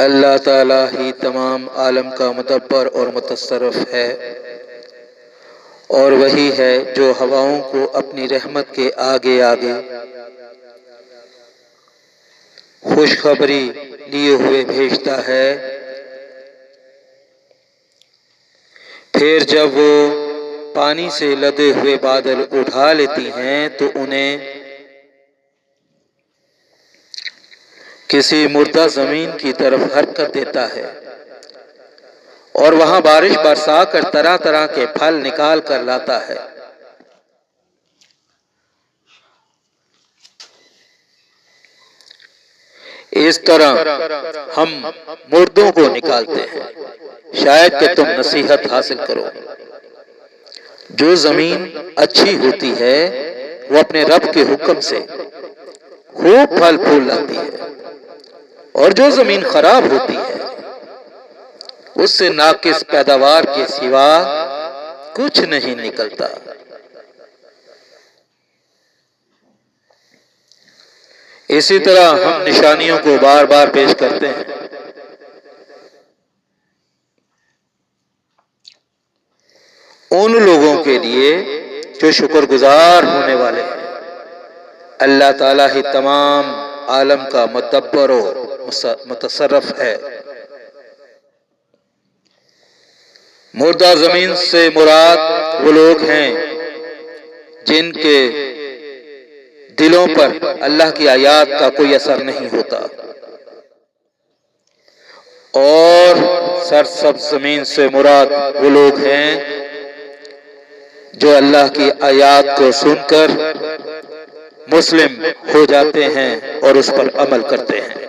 اللہ تعالیٰ ہی تمام عالم کا مدبر اور متصرف ہے، اور وہی ہے جو ہواؤں کو اپنی رحمت کے آگے آگے خوشخبری لیے ہوئے بھیجتا ہے۔ پھر جب وہ پانی سے لدے ہوئے بادل اٹھا لیتی ہیں تو انہیں کسی مردہ زمین کی طرف حرکت دیتا ہے، اور وہاں بارش برسا کر طرح طرح کے پھل نکال کر لاتا ہے۔ اس طرح ہم مردوں کو نکالتے ہیں، شاید کہ تم نصیحت حاصل کرو۔ جو زمین اچھی ہوتی ہے وہ اپنے رب کے حکم سے خوب پھل پھول لاتی ہے، اور جو زمین خراب ہوتی ہے اس سے ناقص پیداوار کے سوا کچھ نہیں نکلتا۔ اسی طرح ہم نشانیوں کو بار بار پیش کرتے ہیں۔ ان لوگوں کے لیے جو شکر گزار ہونے والے ہیں۔ اللہ تعالیٰ ہی تمام عالم کا مدبر و متصرف ہے۔ مردہ زمین سے مراد وہ لوگ ہیں جن کے دلوں پر اللہ کی آیات کا کوئی اثر نہیں ہوتا، اور سرسبز زمین سے مراد وہ لوگ ہیں جو اللہ کی آیات کو سن کر مسلم ہو جاتے ہیں اور اس پر عمل کرتے ہیں۔